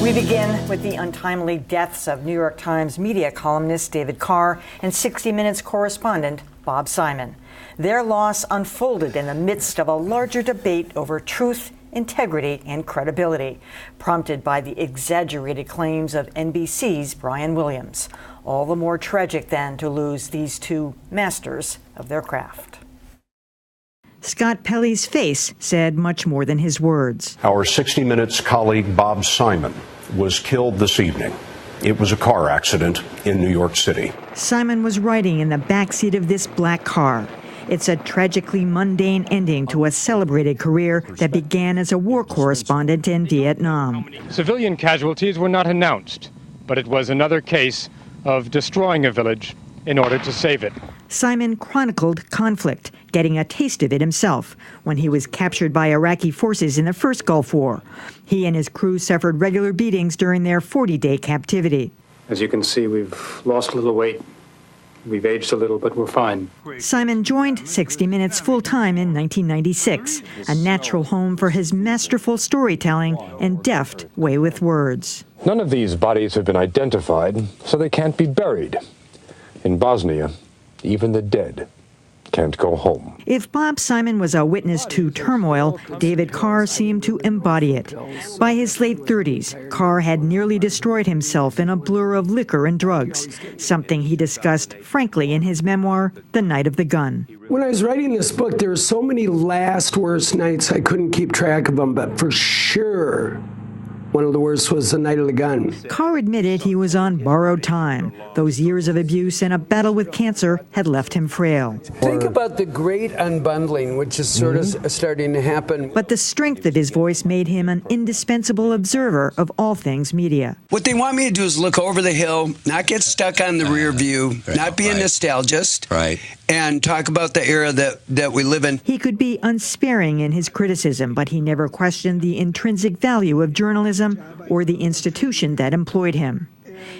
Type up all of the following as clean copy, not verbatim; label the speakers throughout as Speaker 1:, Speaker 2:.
Speaker 1: We begin with the untimely deaths of New York Times media columnist David Carr and 60 Minutes correspondent Bob Simon. Their loss unfolded in the midst of a larger debate over truth, integrity, and credibility, prompted by the exaggerated claims of NBC's Brian Williams. All the more tragic, then, to lose these two masters of their craft. Scott Pelley's face said much more than his words.
Speaker 2: Our 60 Minutes colleague Bob Simon was killed this evening. It was a car accident in New York City.
Speaker 1: Simon was riding in the backseat of this black car. It's a tragically mundane ending to a celebrated career that began as a war correspondent in Vietnam.
Speaker 3: Civilian casualties were not announced, but it was another case of destroying a village in order to save it.
Speaker 1: Simon chronicled conflict, getting a taste of it himself when he was captured by Iraqi forces in the first Gulf War. He and his crew suffered regular beatings during their 40-day captivity.
Speaker 4: As you can see, we've lost a little weight. We've aged a little, but we're fine.
Speaker 1: Simon joined 60 Minutes full-time in 1996, a natural home for his masterful storytelling and deft way with words.
Speaker 5: None of these bodies have been identified, so they can't be buried. In Bosnia, even the dead can't go home.
Speaker 1: If Bob Simon was a witness to turmoil, David Carr seemed to embody it. By his late 30s, Carr had nearly destroyed himself in a blur of liquor and drugs, something he discussed frankly in his memoir, The Night of the Gun.
Speaker 6: When I was writing this book, there were so many last worst nights I couldn't keep track of them, but for sure, one of the worst was the night of the gun.
Speaker 1: Carr admitted he was on borrowed time. Those years of abuse and a battle with cancer had left him frail.
Speaker 6: Think about the great unbundling, which is sort of starting to happen.
Speaker 1: But the strength of his voice made him an indispensable observer of all things media.
Speaker 7: What they want me to do is look over the hill, not get stuck on the rear view, not be a nostalgist, and talk about the era that we live in.
Speaker 1: He could be unsparing in his criticism, but he never questioned the intrinsic value of journalism or the institution that employed him.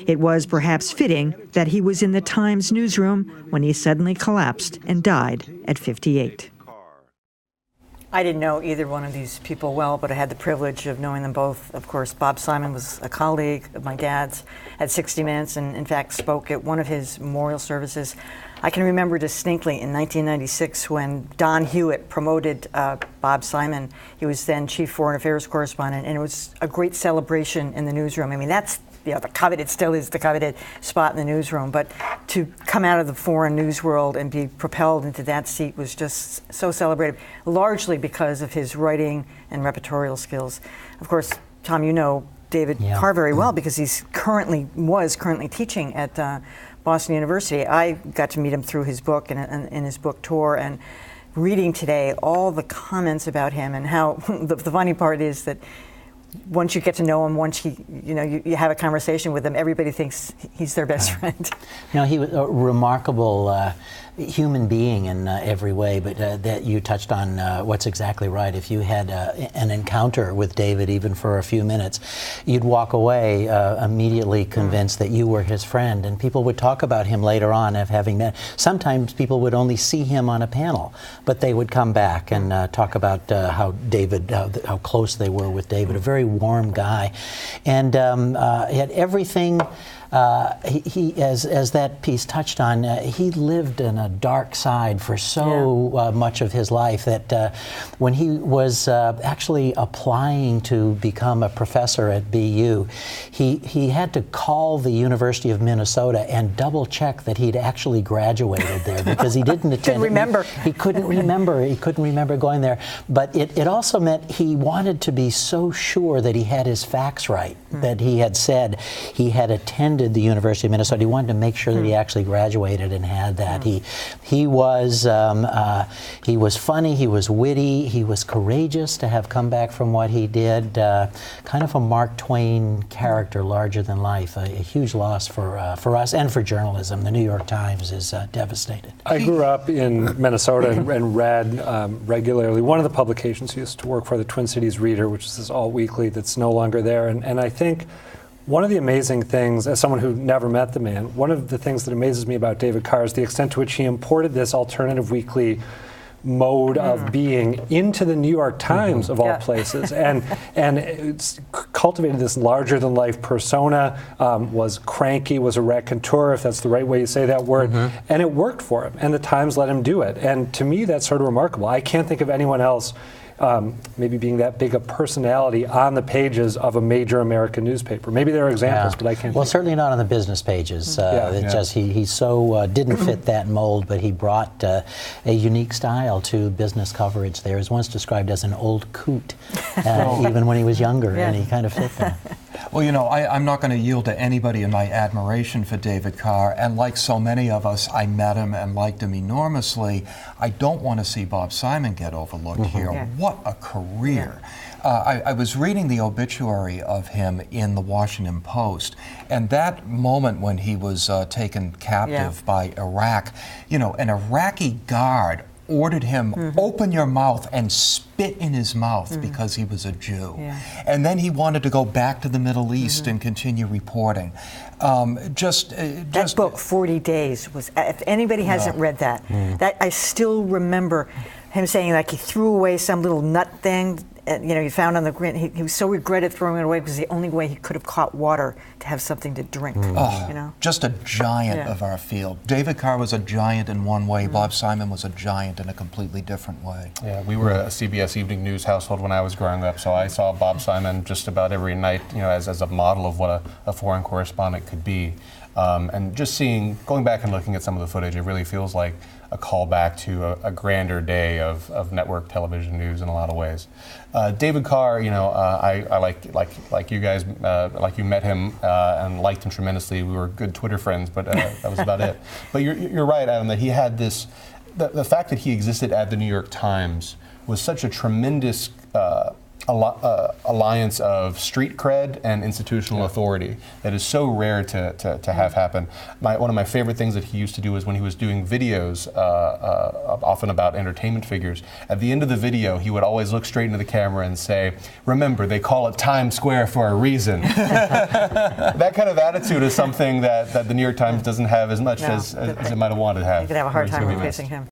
Speaker 1: It was perhaps fitting that he was in the Times newsroom when he suddenly collapsed and died at 58. I didn't know either one of these people well, but I had the privilege of knowing them both. Of course, Bob Simon was a colleague of my dad's at 60 Minutes and, in fact, spoke at one of his memorial services. I can remember distinctly in 1996 when Don Hewitt promoted Bob Simon. He was then chief foreign affairs correspondent, and it was a great celebration in the newsroom. I mean, that's the coveted, still is the coveted spot in the newsroom, but to come out of the foreign news world and be propelled into that seat was just so celebrated, largely because of his writing and repertorial skills. Of course, Tom, you know David Carr very well because was currently teaching at Boston University. I got to meet him through his book and in his book tour, and reading today all the comments about him and how the funny part is that once you get to know him, once you have a conversation with him, everybody thinks he's their best friend.
Speaker 8: You know, he was a remarkable human being in every way, but that you touched on what's exactly right. If you had an encounter with David, even for a few minutes, you'd walk away immediately convinced that you were his friend, and people would talk about him later on of having met. Sometimes people would only see him on a panel, but they would come back and talk about how close they were with David, a very warm guy, and he had everything. He as that piece touched on, he lived in a dark side for so much of his life that when he was actually applying to become a professor at BU, he had to call the University of Minnesota and double check that he'd actually graduated there because he didn't attend. He couldn't remember. He couldn't remember going there. But it also meant he wanted to be so sure that he had his facts right, that he had said he had attended the University of Minnesota. He wanted to make sure that he actually graduated and had that. He was funny. He was witty. He was courageous to have come back from what he did. Kind of a Mark Twain character, larger than life. A huge loss for us and for journalism. The New York Times is devastated.
Speaker 4: I grew up in Minnesota and read regularly. One of the publications he used to work for, the Twin Cities Reader, which is this all-weekly that's no longer there. And I think one of the amazing things, as someone who never met the man, one of the things that amazes me about David Carr is the extent to which he imported this alternative weekly mode of being into the New York Times of all places, and it's cultivated this larger-than-life persona. Was cranky, was a raconteur, if that's the right way you say that word, and it worked for him. And the Times let him do it. And to me, that's sort of remarkable. I can't think of anyone else maybe being that big a personality on the pages of a major American newspaper. Maybe there are examples, but I can't.
Speaker 8: Well, certainly not on the business pages. Just he so didn't fit that mold, but he brought a unique style to business coverage. There, is once described as an old coot, even when he was younger, and he kind of fit that.
Speaker 9: Well, you know, I'm not going to yield to anybody in my admiration for David Carr, and like so many of us, I met him and liked him enormously. I don't want to see Bob Simon get overlooked here. What a career. I was reading the obituary of him in the Washington Post, and that moment when he was taken captive by Iraq, you know, an Iraqi guard ordered him, open your mouth and spit in his mouth because he was a Jew. And then he wanted to go back to the Middle East and continue reporting.
Speaker 10: That book, 40 Days, was, if anybody hasn't read that, that I still remember him saying, like, he threw away some little nut thing, you know, he found on the ground. He was so regretted throwing it away because the only way he could have caught water to have something to drink. You know,
Speaker 9: just a giant of our field. David Carr was a giant in one way. Bob Simon was a giant in a completely different way.
Speaker 11: Yeah, we were a CBS Evening News household when I was growing up, so I saw Bob Simon just about every night, you know, as a model of what a foreign correspondent could be. And just going back and looking at some of the footage, it really feels like a callback to a grander day of network television news in a lot of ways. David Carr, you know, I like you guys, like you met him and liked him tremendously. We were good Twitter friends, but that was about it. But you're right, Adam, that he had this. The fact that he existed at the New York Times was such a tremendous alliance of street cred and institutional authority that is so rare to have happen. One of my favorite things that he used to do is when he was doing videos, often about entertainment figures, at the end of the video he would always look straight into the camera and say, "Remember, they call it Times Square for a reason." That kind of attitude is something that the New York Times doesn't have as much as it might have wanted to have.
Speaker 10: You could have a hard time replacing him.